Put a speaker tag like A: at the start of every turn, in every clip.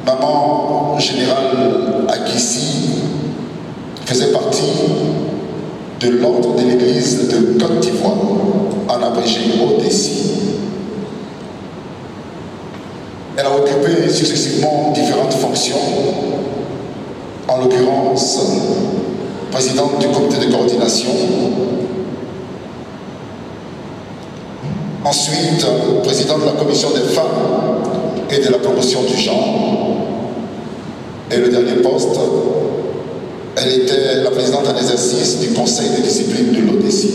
A: Maman générale Akissi faisait partie de l'ordre de l'église de Côte d'Ivoire, en abrégé ODC. Elle a occupé successivement différentes fonctions, en l'occurrence présidente du comité de coordination, ensuite présidente de la commission des femmes et de la promotion du genre, et le dernier poste, elle était la présidente en exercice du conseil de discipline de l'ODC.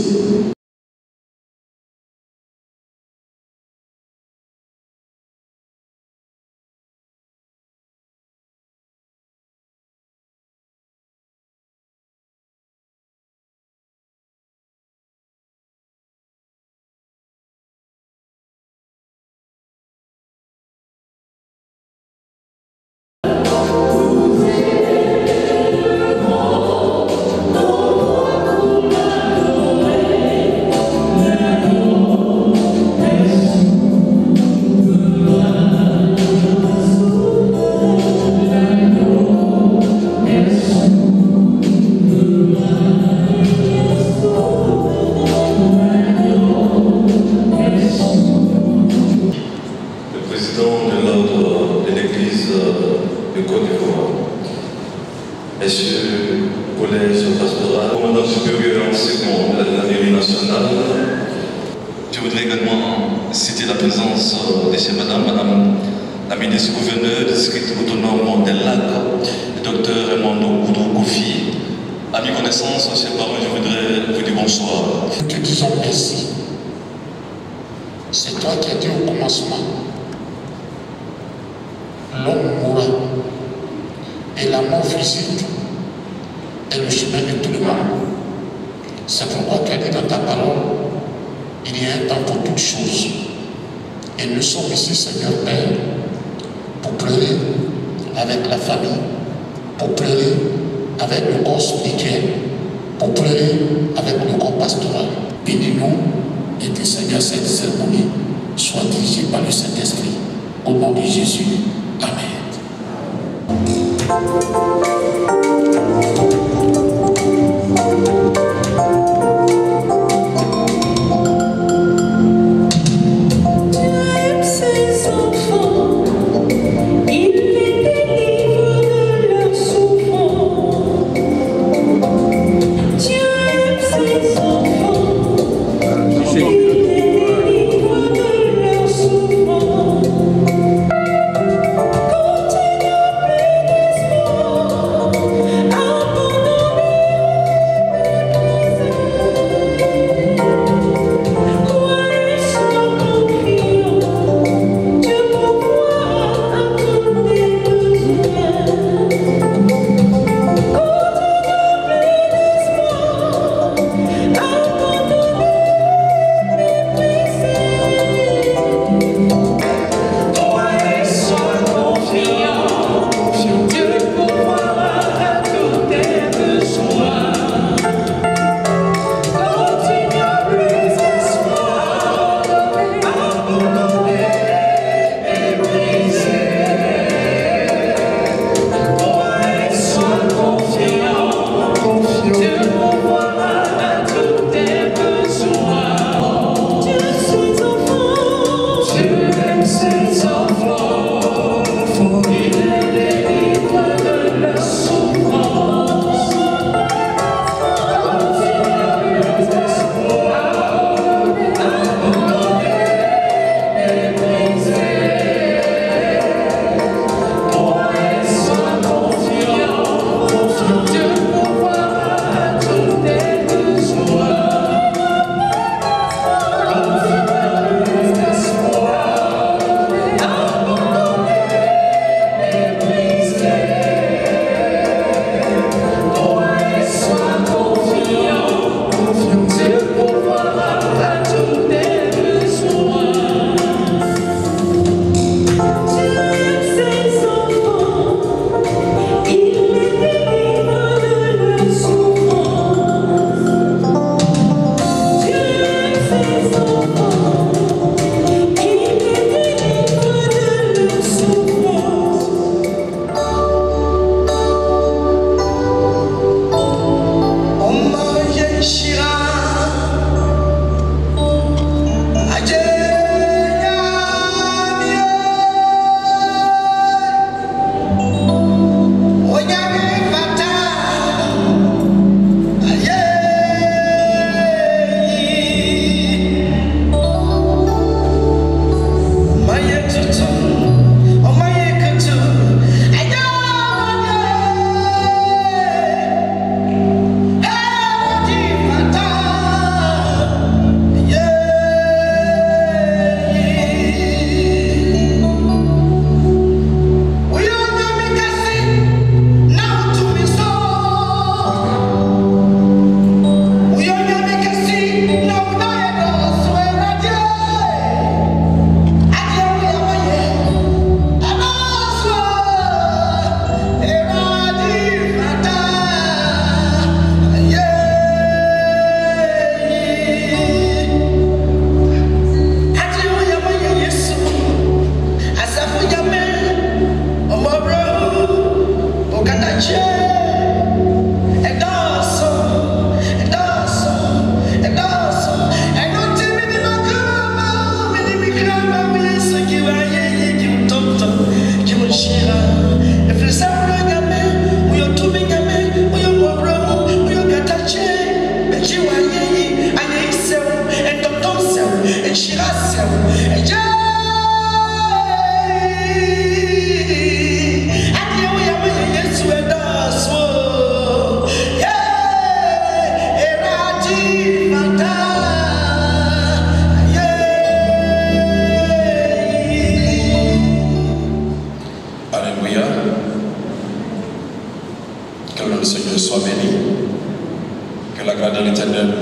B: Messieurs, collèges pastoral, commandant supérieur enseignement de la mairie nationale, je voudrais également citer la présence de ces madame la ministre gouverneur du district autonome des Lacs, le docteur Raymond Koudou Kofi. À mes connaissances, chers parents, je voudrais vous dire bonsoir.
C: Nous te disons merci. C'est toi qui as dit au commencement, l'homme mourra et la mort physique est le chemin de tout le monde. C'est pourquoi tu as dit dans ta parole, il y a un temps pour toutes choses. Et nous sommes ici, Seigneur Père, pour pleurer avec la famille, pour pleurer avec le corps spirituel, pour pleurer avec le corps pastoral. Bénis-nous et que Seigneur, cette cérémonie soit dirigée par le Saint-Esprit. Au nom de Jésus. Amen.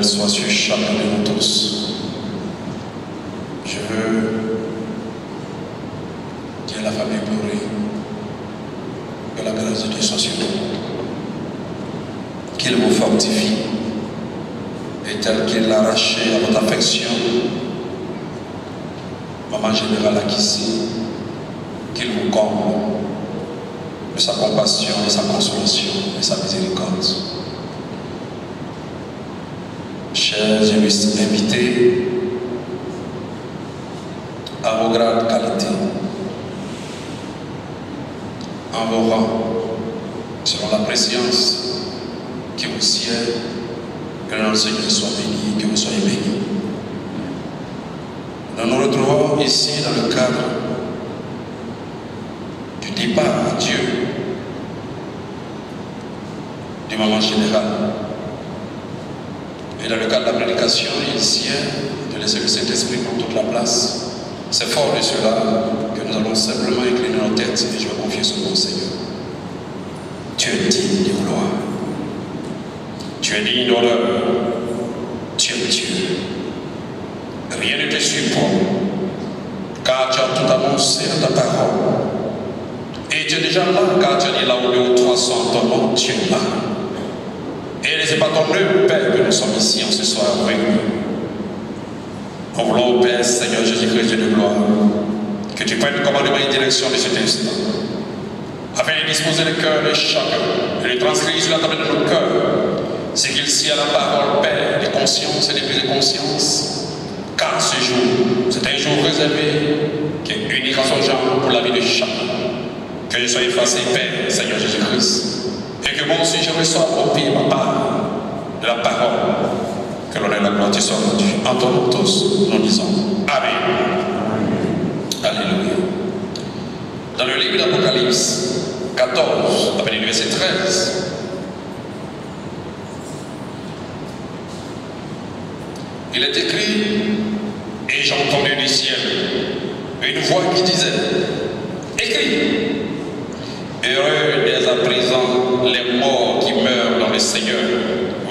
D: Soit sur chacun de nous tous. Je veux dire à la famille pleurée que la grâce de Dieu soit sur nous. Qu'il vous fortifie et tel qu'il l'a arraché à votre affection, Maman Générale Akissi, qu'il vous comble de sa compassion, de sa consolation, de sa miséricorde. Chers illustres invités, à vos grades qualités, en vos rangs, selon la préscience qui vous sied, que notre Seigneur soit béni, que vous soyez bénis. Nous nous retrouvons ici dans le cadre du départ à Dieu du Maman Générale. Et dans le cadre de la prédication, il sied de laisser le Saint-Esprit prendre toute la place. C'est fort de cela que nous allons simplement incliner nos têtes et je vais confier ce nom au Seigneur. Tu es digne de gloire. Tu es digne d'honneur. Tu es Dieu. Rien ne te surprend, car tu as tout annoncé dans ta parole. Et tu es déjà là, car tu as dit là où 2 ou 3 sont en ton nom, tu es là. Et ce n'est pas ton œuvre, Père, que nous sommes ici en ce soir réunis. Nous voulons, Père, Seigneur Jésus-Christ de gloire, que tu prennes commandement et direction de cet instant, afin de disposer le cœur de chacun, et de transcrire sur la table de nos cœurs, ce qu'il sied à la parole, Père, des consciences et des prises de conscience. Car ce jour, c'est un jour réservé, qui est unique en son genre pour la vie de chacun. Que je sois effacé, Père, Seigneur Jésus-Christ. Et que moi aussi je reçois au pied ma part de la parole. Que l'honneur et la gloire te soient rendus. Entendons tous, nous disons Amen. Alléluia. Dans le livre d'Apocalypse 14, à partir du verset 13, il est écrit, et j'ai entendu du ciel une voix qui disait, écris. Heureux dès à présent les morts qui meurent dans le Seigneur.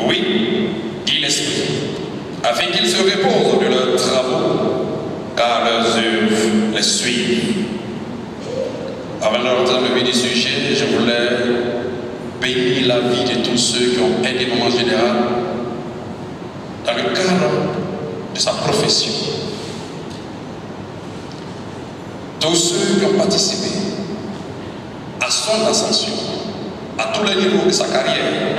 D: Oui, dit l'Esprit, afin qu'ils se reposent de leurs travaux, car leurs œuvres les suivent. Avant d'entrer dans le vif du sujet, je voulais bénir la vie de tous ceux qui ont aidé Maman Générale dans le cadre de sa profession. Tous ceux qui ont participé à son ascension, à tous les niveaux de sa carrière,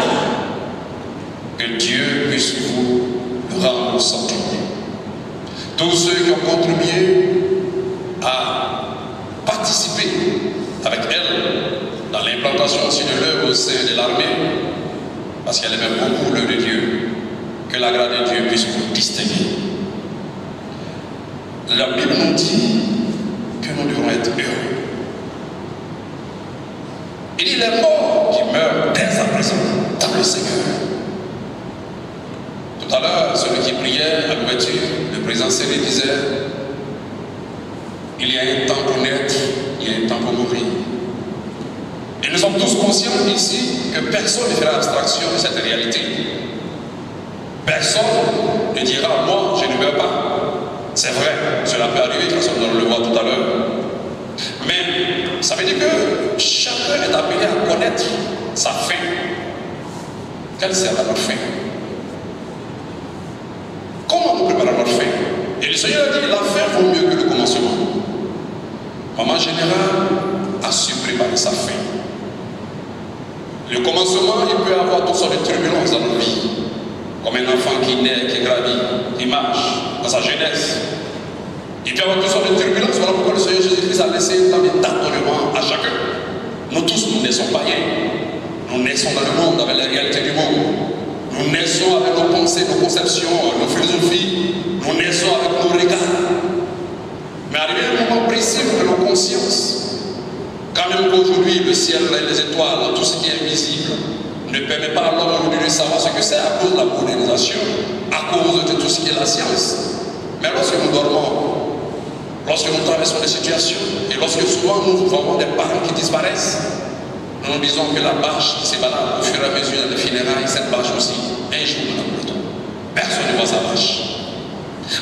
D: que Dieu puisse vous rendre sanctuaire. Tous ceux qui ont contribué à participer avec elle dans l'implantation aussi de l'œuvre au sein de l'armée, parce qu'elle aimait beaucoup l'œuvre de Dieu, que la grâce de Dieu puisse vous distinguer. La Bible nous dit que nous devons être heureux. Il dit les morts qui meurent dès à présent dans le Seigneur. Tout à l'heure, celui qui priait à l'ouverture, le président Céline disait, il y a un temps pour naître, il y a un temps pour mourir. Et nous sommes tous conscients ici que personne ne fera abstraction de cette réalité. Personne ne dira, moi, je ne meurs pas. C'est vrai, cela peut arriver, comme on le voit tout à l'heure. Mais ça veut dire que chacun est appelé à connaître sa fin. Quelle sera notre fin? Comment nous préparons notre fin? Et le Seigneur a dit, la fin vaut mieux que le commencement. Maman Générale a su préparer sa fin. Le commencement, il peut avoir toutes sortes de turbulences dans notre vie. Comme un enfant qui naît, qui gravit, qui marche dans sa jeunesse. Il peut y avoir toutes sortes de turbulences. Voilà pourquoi le Seigneur Jésus-Christ a laissé tant de tâtonnements à chacun. Nous tous, nous naissons païens. Nous naissons dans le monde avec les réalités du monde. Nous naissons avec nos pensées, nos conceptions, nos philosophies. Nous naissons avec nos regards. ciel, les étoiles, tout ce qui est invisible, ne permet pas à l'homme aujourd'hui de savoir ce que c'est à cause de la modernisation, à cause de tout ce qui est la science. Mais lorsque nous dormons, lorsque nous traversons des situations, et lorsque souvent nous voyons des parents qui disparaissent, nous nous disons que la bâche qui s'est baladée au fur et à mesure des funérailles, cette bâche aussi, un jour nous la portons. Personne ne voit sa bâche.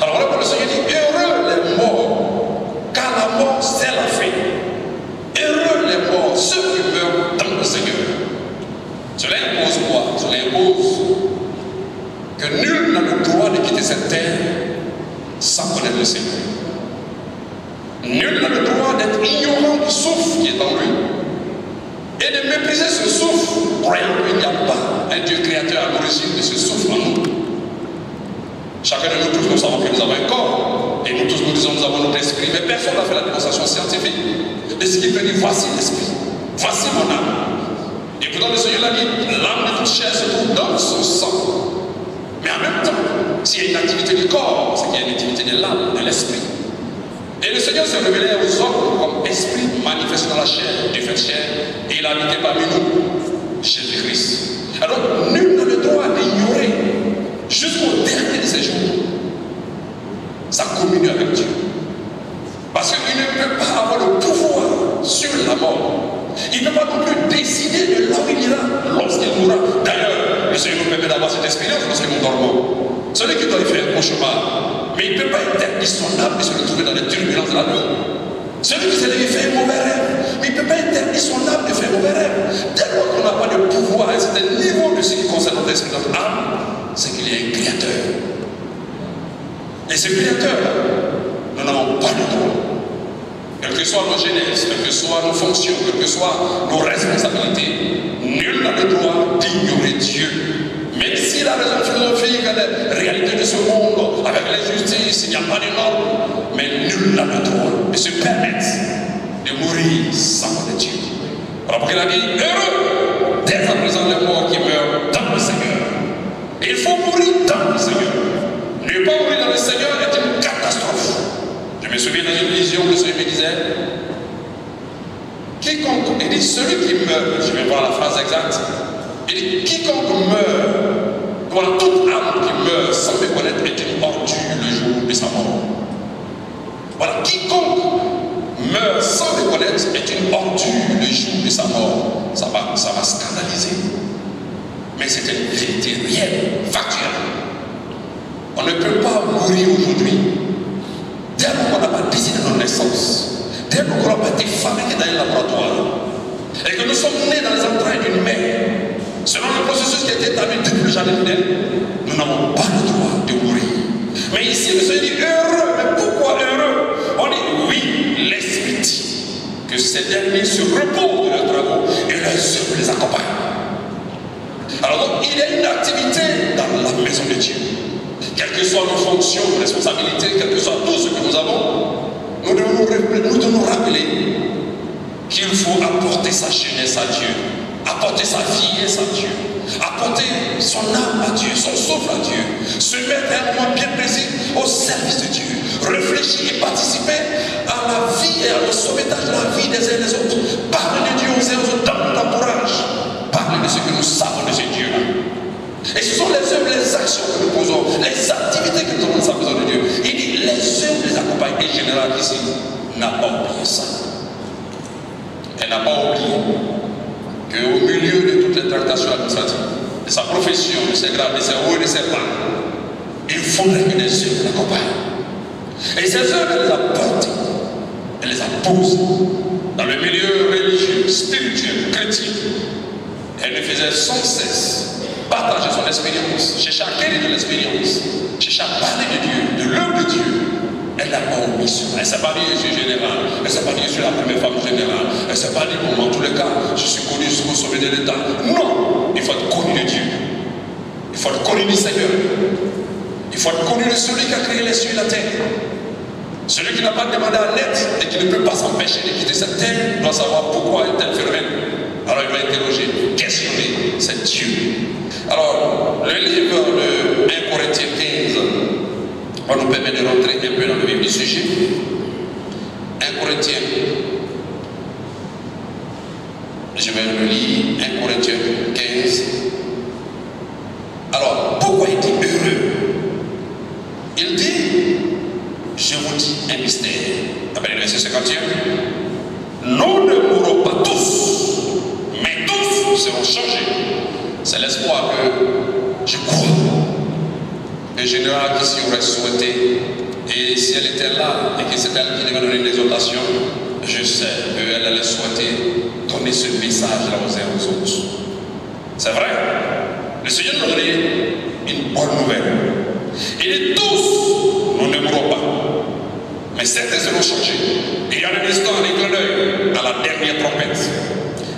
D: Alors voilà pourquoi le Seigneur dit, heureux les morts, car la mort c'est la fin. Heureux les morts, ceux qui meurent dans le Seigneur. Cela impose quoi? Cela impose que nul n'a le droit de quitter cette terre sans connaître le Seigneur. Nul n'a le droit d'être ignorant du souffle qui est en lui et de mépriser ce souffle, croyant qu'il n'y a pas un Dieu créateur à l'origine de ce souffle en nous. Chacun de nous tous, nous savons que nous avons un corps, et nous tous nous disons que nous avons notre esprit, mais personne n'a fait la démonstration scientifique de ce qui peut dire voici l'esprit, voici mon âme. Et pourtant le Seigneur l'a dit, l'âme de toute chair se trouve dans son sang. Mais en même temps, s'il y a une activité du corps, c'est qu'il y a une activité de l'âme, de l'esprit. Et le Seigneur se révélait aux hommes comme esprit manifesté dans la chair, du fait de chair, et il a habité parmi nous, Jésus-Christ. Alors, nul n'a le droit d'ignorer, jusqu'au dernier de ses jours, sa communion avec Dieu. Parce qu'il ne peut pas avoir le pouvoir sur la mort. Il ne peut pas non plus décider de là où il ira lorsqu'il mourra. D'ailleurs, le Seigneur nous permet d'avoir cette expérience lorsque nous dormons. Celui qui doit y faire un cauchemar, mais il ne peut pas interdire son âme de se retrouver dans les turbulences de la nuit. Celui qui s'est levé fait un mauvais rêve, mais il ne peut pas interdire son âme de faire un mauvais rêve. Dès lors qu'on n'a pas de pouvoir à un certain niveau de ce qui concerne notre esprit, notre âme, c'est qu'il y a un créateur. Et ce créateur, nous n'avons pas le droit. Quelles que soient nos genèses, quelles que soient nos fonctions, quelles que soient nos responsabilités, nul n'a le droit d'ignorer Dieu. Même si la raison philosophique, la réalité de ce monde, avec l'injustice, il n'y a pas de normes, mais nul n'a le droit de se permettre de mourir sans connaître Dieu. Alors pour qu'il a dit, heureux dès à présent les morts qui meurent dans le Seigneur. Et il faut mourir dans le Seigneur. Ne pas mourir dans le Seigneur est une catastrophe. Je me souviens dans une vision, le Seigneur me disait, quiconque, il dit celui qui meurt, je vais voir la phrase exacte, il dit quiconque meurt, voilà, toute âme qui meurt sans me connaître est une ordure le jour de sa mort. Voilà, quiconque meurt sans me connaître est une ordure le jour de sa mort. Ça va scandaliser. Mais c'est une vérité réelle, factuelle. On ne peut pas mourir aujourd'hui. Dès lors qu'on n'a pas décidé de notre naissance, dès lors qu'on n'a pas été fabriqué dans un laboratoire, et que nous sommes nés dans les entrailles d'une mère, selon le processus qui a été établi depuis le jardin d'Éden, nous n'avons pas le droit de mourir. Mais ici, le Seigneur dit heureux. Mais pourquoi heureux? On dit oui, l'Esprit dit que ces derniers se reposent de leurs travaux et leurs œuvres les accompagnent. Alors donc, il y a une activité dans la maison de Dieu. Quelles que soient nos fonctions, nos responsabilités, quel que soit tout ce que nous avons, nous devons nous rappeler qu'il faut apporter sa jeunesse à Dieu, apporter sa vieillesse à Dieu, apporter son âme à Dieu, son souffle à Dieu, se mettre à un moment bien précis au service de Dieu, réfléchir et participer à la vie et au sauvetage de la vie des uns et des autres. Parler de Dieu aux uns et aux autres dans notre entourage, parler de ce que nous savons de ce Dieu-là. Et ce sont les œuvres, les actions que nous posons, les activités que nous avons dans sa maison de Dieu. Il dit les œuvres les accompagnent. Et général ici n'a pas oublié ça. Elle n'a pas oublié qu'au milieu de toutes les tractations administratives, de sa profession, de ses grades, de ses hauts et de ses bas, il faudrait que les œuvres l'accompagnent. Et ces œuvres, elle les a portées, elle les a posées dans le milieu religieux, spirituel, chrétien. Elle ne faisait sans cesse partager son expérience, chercher à acquérir de l'expérience, chercher à parler de Dieu, de l'œuvre de Dieu. Elle n'a pas omis cela. Elle ne s'est pas dit je suis général, elle ne s'est pas dit je suis la première femme générale, elle ne s'est pas dit bon, en tous les cas, je suis connu jusqu'au sommet de l'État. Non, il faut être connu de Dieu. Il faut être connu du Seigneur. Il faut être connu de celui qui a créé les cieux et la terre. Celui qui n'a pas demandé à l'aide et qui ne peut pas s'empêcher de quitter cette terre doit savoir pourquoi est-elle phénomène. Alors il va interroger, questionner, c'est Dieu. Alors, le livre de 1 Corinthiens 15 va nous permettre de rentrer un peu dans le vif du sujet. 1 Corinthiens Je vais le lire, 1 Corinthiens 15. Alors, pourquoi il dit heureux? Il dit, je vous dis un mystère. Après le verset 51, nous ne mourrons pas tous, mais tous seront changés. C'est l'espoir que je crois. Le général ici aurait souhaité, et si elle était là, et que c'est elle qui devait donner une exhortation, je sais qu'elle allait souhaiter donner ce message-là aux uns aux autres. C'est vrai, le Seigneur nous a donné une bonne nouvelle. Il dit tous, nous ne mourrons pas, mais certains seront changés. Il y a un instant, un clin d'œil à la dernière trompette.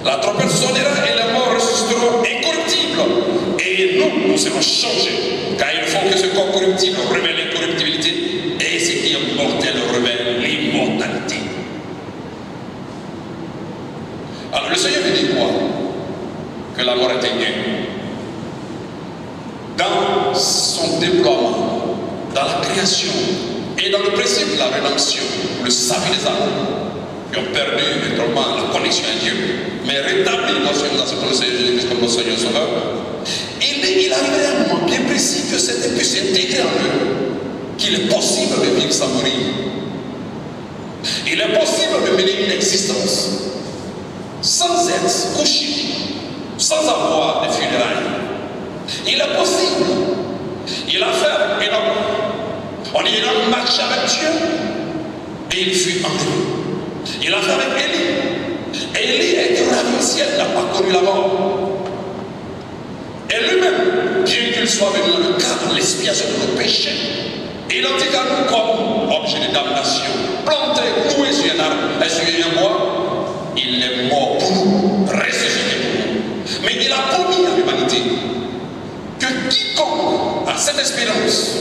D: La trompette sonnera et les morts ressusciteront incorruptibles. Et nous serons changés. Car il faut que ce corps corruptible révèle l'incorruptibilité et ce qui est mortel révèle l'immortalité. Alors le Seigneur veut dire quoi? Que la mort est gagnée. Dans son déploiement, dans la création et dans le principe de la rédemption, le salut des âmes qui ont perdu étrangement la connexion à Dieu, mais rétabli lorsque nous acceptons le Seigneur Jésus-Christ comme notre Seigneur et Sauveur, il arriverait à un moment bien précis que c'était pu s'intégrer en eux, qu'il est possible de vivre sans mourir. Il est possible de mener une existence sans être couché, sans avoir de funérailles. Il est possible. Il a fait énormément. On dit qu'il a marché avec Dieu et il fut enlevé. Il a fait avec Élie. Élie a été ravi au ciel, il n'a pas connu la mort. Et lui-même, bien qu'il soit venu dans le cadre de l'expiation de nos péchés, identique à nous comme objet de damnation, planté, cloué sur un arbre et sur un bois, il est mort pour nous, ressuscité pour nous. Mais il a promis à l'humanité que quiconque a cette espérance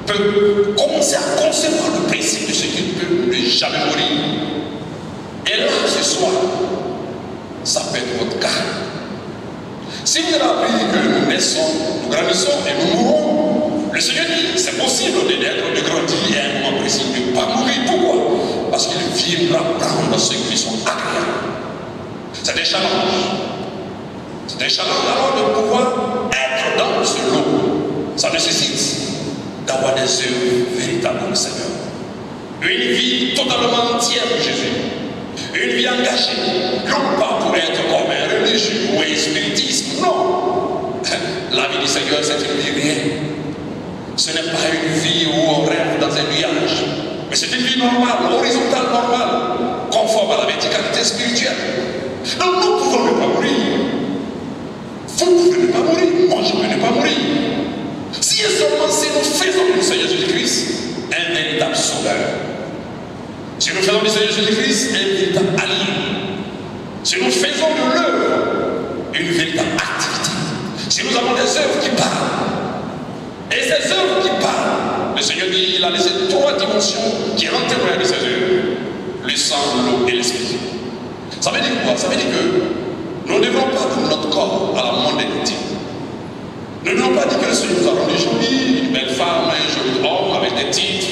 D: peut commencer à concevoir le principe de ce qu'il peut ne jamais mourir. Et là, ce soir, ça peut être votre cas. Si vous avez appris que nous naissons, nous grandissons et nous mourrons, le Seigneur dit c'est possible de naître, de grandir et à un moment précis de ne pas mourir. Pourquoi? Parce qu'il viendra prendre ceux qui sont agréables. C'est des challenges. C'est un challenge alors de pouvoir être dans ce lot. Ça nécessite d'avoir des œuvres véritables dans le Seigneur. Une vie totalement entière de Jésus. Une vie engagée. Non pas pour être comme un religieux ou un spiritisme. Non. La vie du Seigneur, c'est une vie réelle. Ce n'est pas une vie où on rêve dans un nuage. Mais c'est une vie normale, horizontale, normale, conforme à la verticalité spirituelle. Donc nous pouvons ne pas mourir. Vous pouvez ne pas mourir, moi je peux ne pas mourir. Si et seulement si nous faisons du Seigneur Jésus-Christ un véritable sauveur, si nous faisons du Seigneur Jésus-Christ un véritable allié, si nous faisons de l'œuvre une véritable activité, si nous avons des œuvres qui parlent, et ces œuvres qui parlent, le Seigneur dit, il a laissé 3 dimensions qui rendent témoin de ces œuvres: le sang, l'eau et l'esprit. Ça veut dire quoi? Ça veut dire que nous ne devons pas donner notre corps à la mondanité. Nous ne devons pas dire que le Seigneur nous a rendu jolis, une belle femme, un joli homme avec des titres,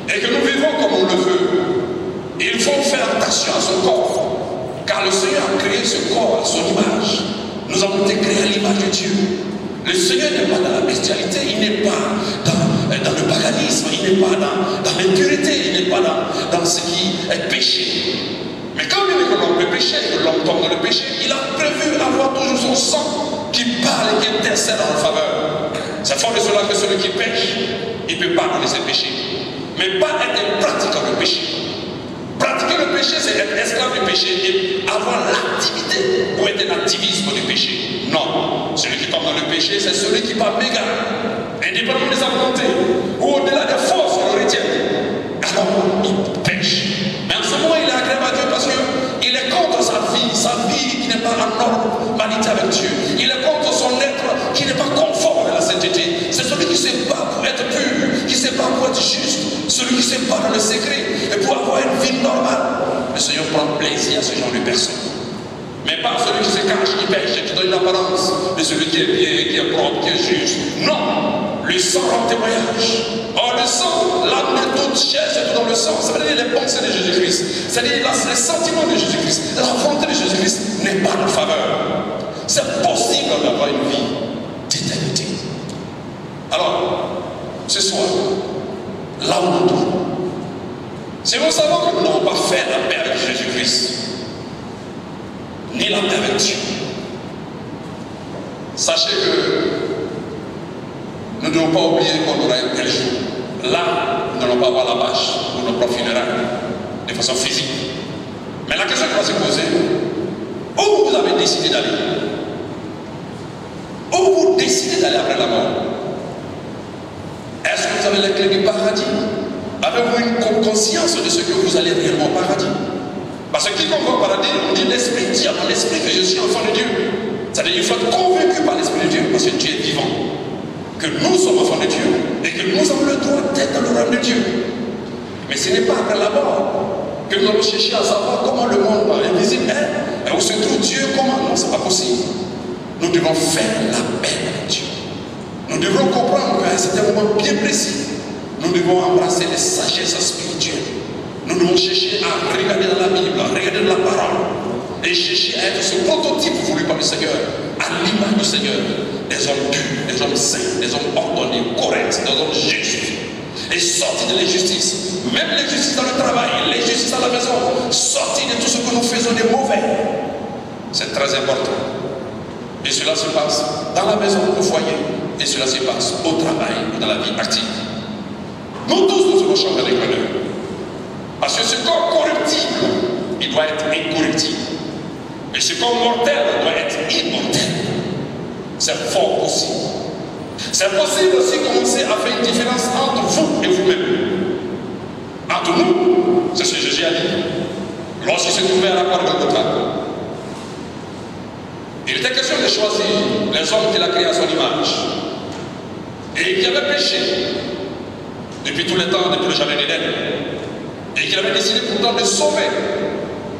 D: et que nous vivons comme on le veut. Il faut faire attention à son corps, car le Seigneur a créé ce corps à son image. Nous avons été créés à l'image de Dieu. Le Seigneur n'est pas dans la bestialité, il n'est pas dans le paganisme, il n'est pas dans l'impureté, il n'est pas dans ce qui est péché. Mais quand il est que l'homme peut pécher, que l'homme tombe dans le péché, il a prévu avoir toujours son sang qui parle et qui intercède en faveur. C'est fort de cela que celui qui pêche, il ne peut pas donner ses péchés. Mais pas être pratiquant le péché. Pratiquer le péché, c'est être esclave du péché et avoir l'activité pour être un activisme du péché. Non. Celui qui tombe dans le péché, c'est celui qui part méga, indépendamment de sa volonté, ou au-delà des forces qu'on retient. Alors, il pêche. Mais en ce moment, il est agréable à Dieu parce qu'il est contre sa vie qui n'est pas en normalité avec Dieu. Il est contre son être qui n'est pas conforme à la sainteté. C'est celui qui se bat pour être pur, qui se bat pour être juste, celui qui se bat dans le secret et pour avoir une vie normale. Le Seigneur prend plaisir à ce genre de personnes. Mais pas celui qui se cache, qui pêche, qui donne une apparence de celui qui est bien, qui est propre, qui est juste. Non, le sang rend témoignage. Or le sang, l'âme de toute chair, c'est tout dans le sang. conception, ça veut dire les pensées de Jésus-Christ, c'est-à-dire les sentiments de Jésus-Christ, la volonté de Jésus-Christ n'est pas de faveur. C'est possible d'avoir une vie d'éternité. Alors, ce soir, là où nous trouvons, si nous savons que nous n'avons pas fait la paix avec Jésus-Christ, ni la paix avec Dieu, sachez que nous ne devons pas oublier qu'on aura un tel jour. Là, nous n'allons pas avoir la bâche pour nos propres funérailles, de façon physique. Mais la question qui va se poser, où vous avez décidé d'aller? Où vous décidez d'aller après la mort? Est-ce que vous avez les clés du paradis? Avez-vous une conscience de ce que vous allez réellement au paradis? Parce que quiconque va au paradis, on dit l'esprit dit à mon esprit que je suis enfant de Dieu. C'est-à-dire qu'il faut être convaincu par l'esprit de Dieu, parce que Dieu est vivant, que nous sommes enfants de Dieu et que nous avons le droit d'être dans le royaume de Dieu. Mais ce n'est pas après la mort que nous allons chercher à savoir comment le monde invisible est, et où se trouve Dieu, comment. Non, ce n'est pas possible. Nous devons faire la paix avec Dieu. Nous devons comprendre qu'à un certain moment bien précis, nous devons embrasser les sagesses spirituelles. Nous devons chercher à regarder dans la Bible, à regarder dans la parole, et chercher à être ce prototype voulu par le Seigneur, à l'image du Seigneur, des hommes purs, des hommes saints, des hommes ordonnés, corrects, des hommes justes, et sortir de l'injustice, même l'injustice dans le travail, l'injustice à la maison, sortir de tout ce que nous faisons de mauvais. C'est très important. Et cela se passe dans la maison, au foyer, et cela se passe au travail, dans la vie active. Nous tous, nous devons changer les connaître. Parce que ce corps corruptible, il doit être incorruptible. Et ce corps mortel doit être immortel. C'est fort possible. C'est possible aussi de commencer à faire une différence entre vous et vous-même. Entre nous, c'est ce que Jésus a dit. Lorsqu'il se trouvait à la croix de Golgotha, il était question de choisir les hommes qu'il a créés à son image et qui avaient péché depuis tous les temps, depuis le jardin d'Éden, et qui avait décidé pourtant de sauver,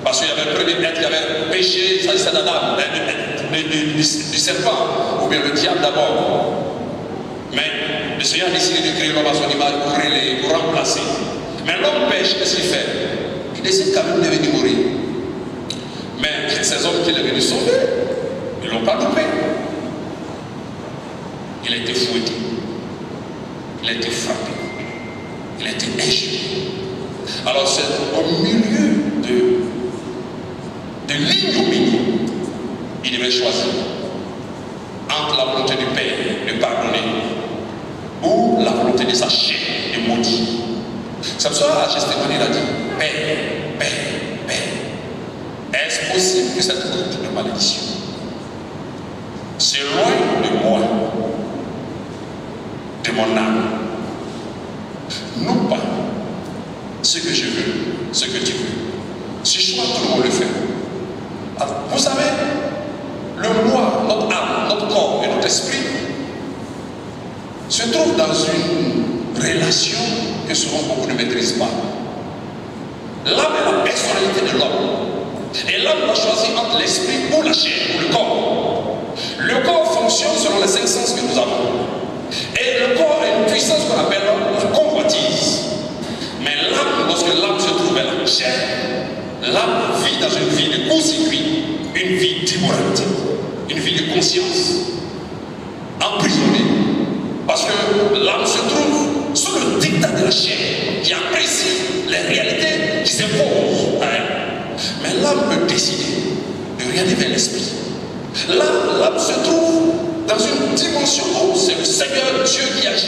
D: parce qu'il y avait un premier être qui avait péché, ça c'est d'Adam, du serpent, ou bien le diable d'abord. Mais le Seigneur a décidé de créer l'homme à son image pour remplacer. Mais l'homme pêche, qu'est-ce qu'il fait? Il décide quand même de venir mourir. Mais ces hommes qu'il est venu sauver, ils ne l'ont pas loupé. Il a été fouetté, il a été frappé, il a été injurié. Alors c'est au milieu de l'ignominie, il devait choisir entre la volonté du Père de pardonner ou la volonté de sa chair de maudire. C'est pour ça que Gethsémani a dit Père, Père, Père, est-ce possible que cette goutte de malédiction s'éloigne de moi, de mon âme, non pas ce que je veux, ce que tu veux. Ce choix, tout le monde le fait. Alors, vous savez, le moi, notre âme, notre corps et notre esprit se trouvent dans une relation que souvent beaucoup ne maîtrisent pas. L'âme est la personnalité de l'homme. Et l'homme doit choisir entre l'esprit ou la chair, ou le corps. Le corps fonctionne selon les 5 sens que nous avons. Et le corps a une puissance qu'on appelle la convoitise. Mais l'âme, lorsque l'âme se trouve à la chair, l'âme vit dans une vie de court-circuit, une vie d'immoralité, une vie de conscience, emprisonnée. Parce que l'âme se trouve sous le dictat de la chair, qui apprécie les réalités qui s'imposent à elle. Mais l'âme peut décider de regarder vers l'esprit. Là, l'âme se trouve dans une dimension où c'est le Seigneur Dieu qui agit,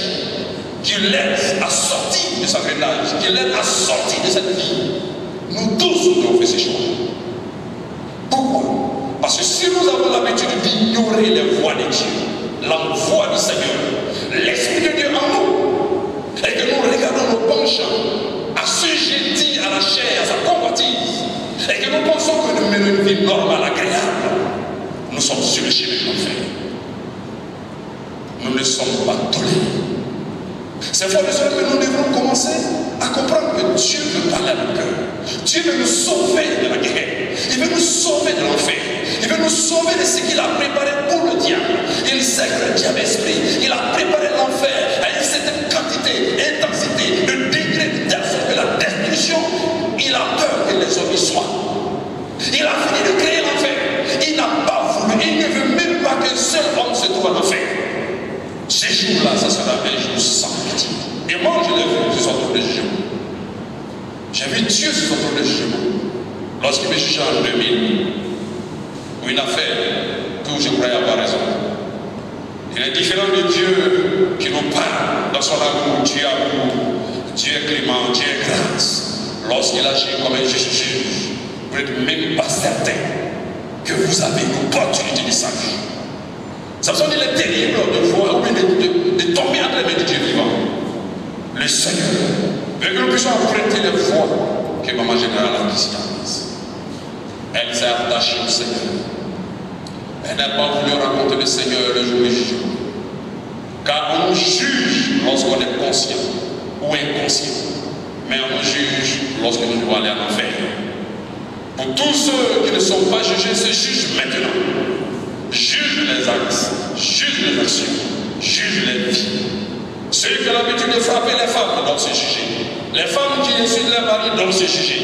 D: qui l'aide à sortir de sa grenage, qui l'aide à sortir de cette vie. Nous tous nous devons faire ces choix. Pourquoi? Parce que si nous avons l'habitude d'ignorer les voies de Dieu, la voix du Seigneur, l'Esprit de Dieu en nous, et que nous regardons nos penchants assujettis à la chair, à sa convoitise, et que nous pensons que nous menons une vie normale, agréable, nous sommes sur le chemin de l'enfer. Nous ne sommes pas tolérés. C'est pour cela que nous devons commencer à comprendre que Dieu veut parler à nos cœurs. Dieu veut nous sauver de la guerre. Il veut nous sauver de l'enfer. Il veut nous sauver de ce qu'il a préparé pour le diable. Il sait que le diable esprit, il a préparé l'enfer à une certaine quantité, intensité, de degré, de telle sorte que la destruction J'ai vu Dieu sur son trône de jugement. Lorsqu'il me jugeait en 2000, pour une affaire où je croyais avoir raison. Il est différent de Dieu qui nous parle dans son amour. Dieu est amour, Dieu est clément, Dieu est grâce. Lorsqu'il agit comme un juge, vous n'êtes même pas certain que vous avez l'opportunité de salut. Ça me semble qu'il est terrible de voir, ou bien de tomber entre les mains de Dieu vivant. Le Seigneur veut que nous puissions emprunter les voies que Maman Générale a ici en place. Elle s'est attachée au Seigneur. Elle n'a pas voulu rencontrer le Seigneur le jour du jugement. Car on nous juge lorsqu'on est conscient ou inconscient. Mais on nous juge lorsque nous devons aller en enfer. Pour tous ceux qui ne sont pas jugés, se jugent maintenant. Juge les actes, juge les actions, juge les vies. Ceux qui ont l'habitude de frapper les femmes doivent se juger. Les femmes qui insultent leurs maris doivent se juger.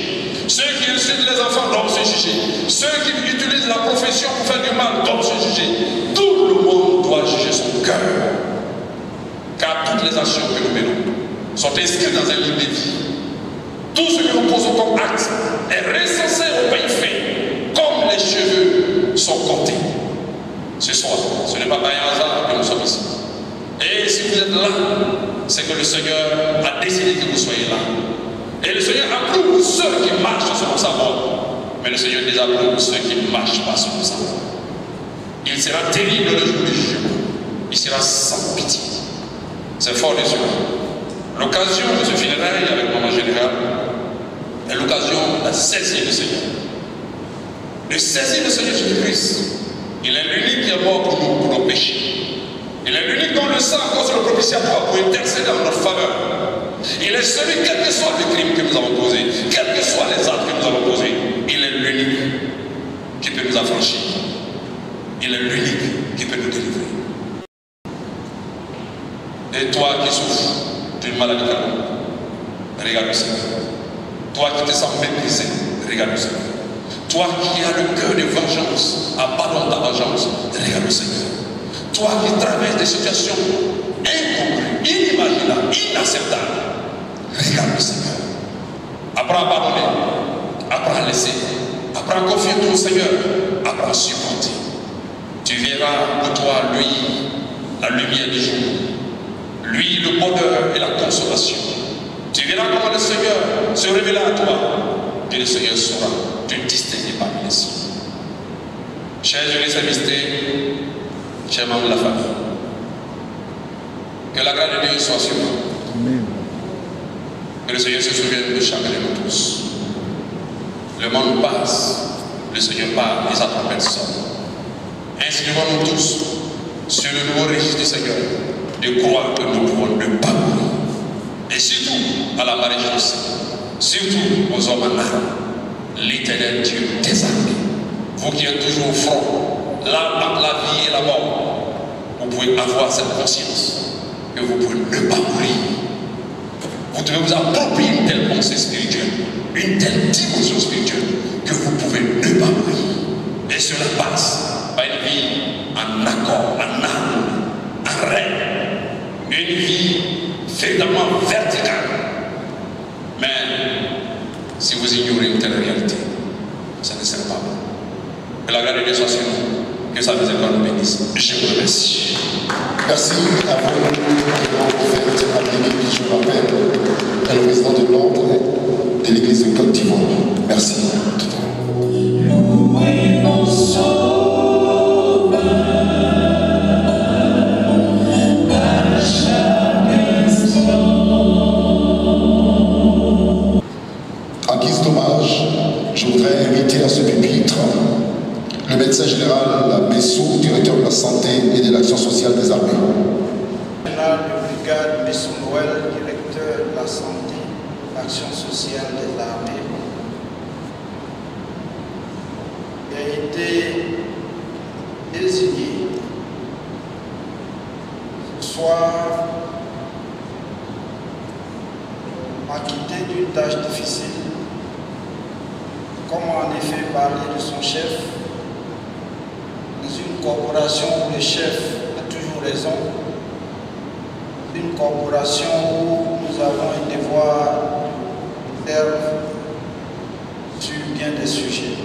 D: Ceux qui insultent les enfants doivent se juger. Ceux qui utilisent la profession pour faire du mal doivent se juger. Tout le monde doit juger son cœur. Car toutes les actions que nous menons sont inscrites dans un livre de vie. Tout ce que nous posons comme acte est recensé au pays fait, comme les cheveux sont comptés. Ce soir, ce n'est pas par hasard que nous sommes ici. Et si vous êtes là, c'est que le Seigneur a décidé que vous soyez là. Et le Seigneur approuve ceux qui marchent selon sa voie. Mais le Seigneur désapprouve ceux qui ne marchent pas selon sa voie. Il sera terrible le jour du jugement. Il sera sans pitié. C'est fort de cela. L'occasion de ce funérail avec Maman Générale est l'occasion de saisir le Seigneur. De saisir le Seigneur Jésus-Christ. Il est l'unique qui est mort pour nous, pour nos péchés. Il est l'unique dont le sang cause le propitiatoire pour intercéder en notre faveur. Il est celui, quel que soit le crime que nous avons posé, quels que soient les actes que nous avons posés, il est l'unique qui peut nous affranchir. Il est l'unique qui peut nous délivrer. Et toi qui souffres d'une maladie quelconque, regarde le Seigneur. Toi qui te sens méprisé, regarde le Seigneur. Toi qui as le cœur de vengeance, abandonne ta vengeance, regarde le Seigneur. Toi qui traverses des situations incongrues, inimaginables, inacceptables, regarde le Seigneur. Apprends à pardonner, apprends à laisser, apprends à confier tout au Seigneur, apprends à supporter. Tu verras pour toi, lui, la lumière du jour, lui, le bonheur et la consolation. Tu verras comment le Seigneur se révéla à toi, et le Seigneur saura te distinguer parmi les siens. Chers Église amistée, chers membres de la famille, que la grâce de Dieu soit sur vous. Que le Seigneur se souvienne de chacun de nous tous. Le monde passe, le Seigneur parle et sa trompette sonne. Inscrivons-nous tous sur le nouveau registre du Seigneur, de croire que nous pouvons ne pas mourir. Et surtout à la maréchaussée, surtout aux hommes en armes, l'Éternel Dieu des armées. Vous qui êtes toujours au front, là entre la vie et la mort, vous pouvez avoir cette conscience que vous pouvez ne pas mourir. Vous devez vous approprier une telle pensée spirituelle, une telle dimension spirituelle, que vous pouvez ne pas mourir. Et cela passe par une vie en accord, en harmonie, en règle, une vie véritablement verticale. Mais si vous ignorez une telle réalité, ça ne sert pas bon. Que la grâce de Dieu soit sur nous, que sa miséricorde nous bénisse. Je vous remercie.
A: Merci à vous, prophète Abdelé, je rappelle, est le président de l'ordre de l'église de Côte d'Ivoire. Merci. En guise d'hommage, je voudrais inviter à ce pupitre le médecin général Messou, directeur de la santé et de l'action sociale des armées.
E: Général de brigade Messou Noël, directeur de la santé et l'action sociale des armées, a été désigné ce soir acquitté d'une tâche difficile. Comment en effet parler de son chef dans une corporation où le chef a toujours raison, une corporation où nous avons un devoir d'être des sujets.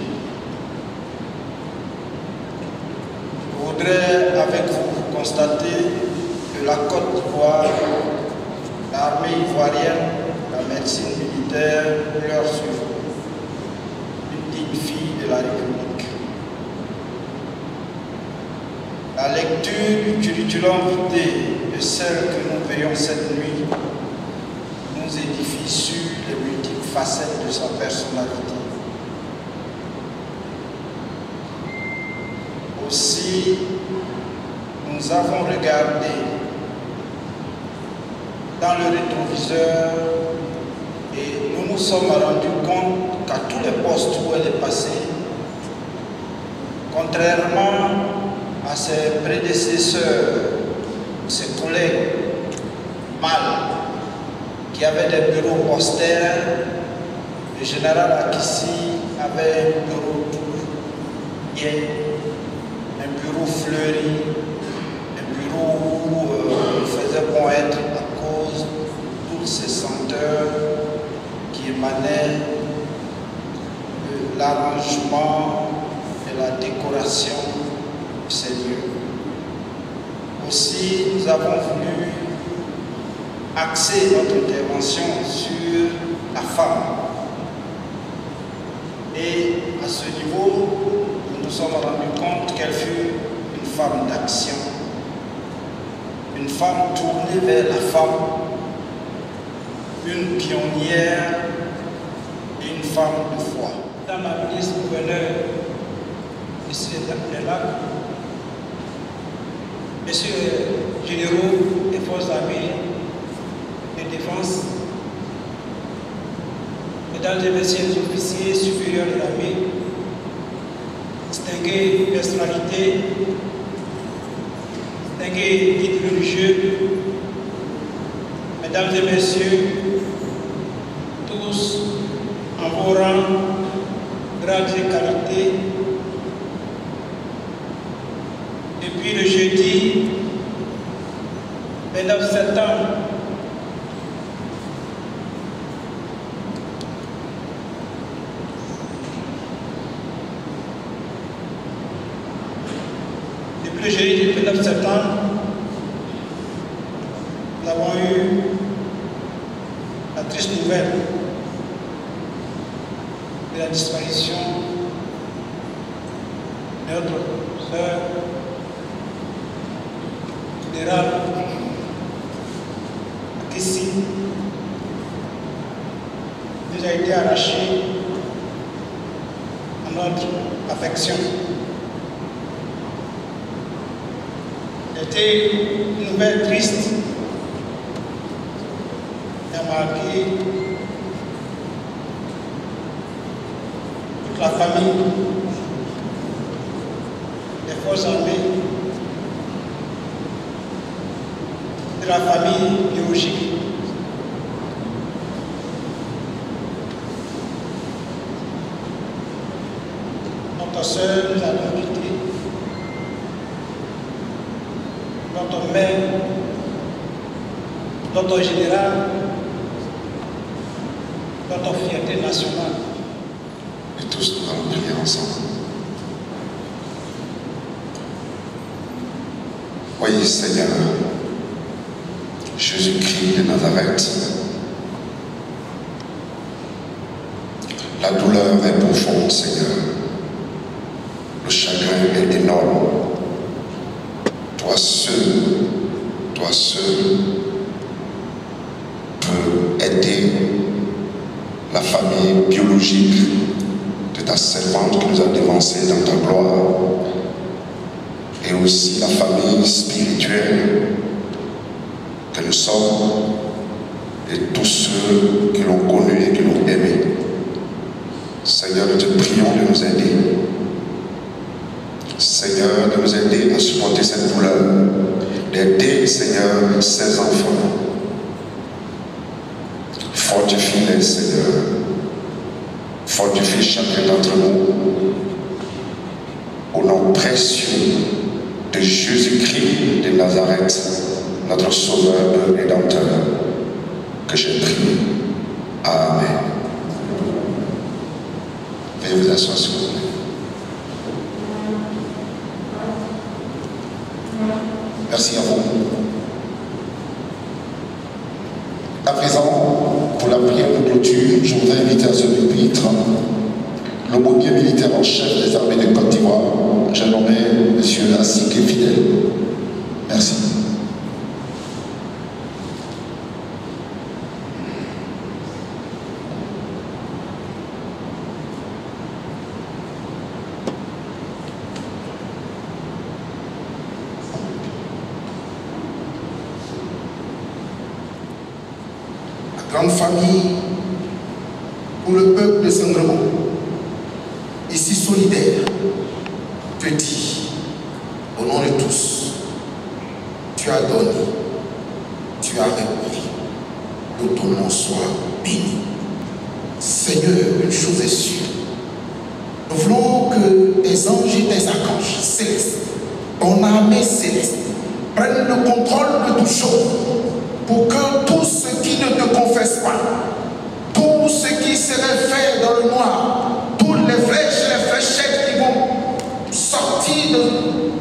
E: Je voudrais avec vous constater que la Côte d'Ivoire, l'armée ivoirienne, la médecine militaire leur suivent, une digne fille de la République. La lecture du curriculum vitae de celle que nous payons cette nuit nous édifie sur les multiples facettes de sa personnalité. Aussi, nous avons regardé dans le rétroviseur et nous nous sommes rendus compte qu'à tous les postes où elle est passée, contrairement à ses prédécesseurs, ses collègues mâles, qui avaient des bureaux austères, le général Akissi avait un bureau tout bien, un bureau fleuri, un bureau où il faisait bon être à cause de toutes ces senteurs qui émanaient de l'arrangement et la décoration de ces lieux. Aussi, nous avons voulu axer notre intervention sur la femme. Et à ce niveau, nous nous sommes rendus compte qu'elle fut une femme d'action, une femme tournée vers la femme, une pionnière et une femme de foi.
F: Madame la ministre gouverneur, ici les lacs, messieurs les généraux des forces armées de défense, mesdames et messieurs les officiers supérieurs de l'armée, distinguées personnalités, distingués guides religieux, mesdames et messieurs, tous en vos rangs, grades et qualités, depuis le jeudi 29 septembre, le jeudi du 29 septembre, nous avons eu la triste nouvelle de la disparition de notre sœur générale Akissi, nous a été arrachée à notre affection. C'était une nouvelle triste qui a marqué toute la famille des forces armées, de la famille biologique. Notre sœur nous a donc quittés. Notre mère, notre général, notre fierté nationale.
A: Et tous nous allons prier ensemble. Oui, Seigneur, Jésus-Christ de Nazareth, la douleur est profonde, Seigneur. Le chagrin est énorme. Toi seul peux aider la famille biologique de ta servante qui nous a dévancés dans ta gloire et aussi la famille spirituelle que nous sommes et tous ceux qui l'ont connu et qui l'ont aimé. Seigneur, nous te prions de nous aider. Seigneur, de nous aider à supporter cette douleur, d'aider, Seigneur, ces enfants. Fortifie-les, Seigneur. Fortifie chacun d'entre nous. Au nom précieux de Jésus-Christ de Nazareth, notre Sauveur et Rédempteur, que je prie. Amen. Veuillez vous asseoir. asseoir s'il vous plaît. Merci à vous. À présent, pour la prière de clôture, je voudrais inviter à ce pupitre l'aumônier militaire en chef des armées de Côte d'Ivoire, j'ai nommé M. Asik Fidèle. Merci.
G: Grande famille pour le peuple de Saint-Gremont, ici solidaire, te dit, au nom de tous, tu as donné, tu as repris, que ton nom soit béni. Seigneur, une chose est sûre, nous voulons que tes anges et tes archanges célestes, ton armée céleste, prennent le contrôle de toutes choses, pour que tout ce qui ne te confesse pas, tout ce qui serait fait dans le noir, toutes les flèches et les fléchettes qui vont sortir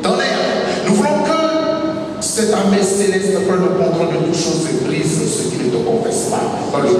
G: dans l'air, nous voulons que cette armée céleste prenne le contrôle de toutes choses et brise ce qui ne te confesse pas. Dans le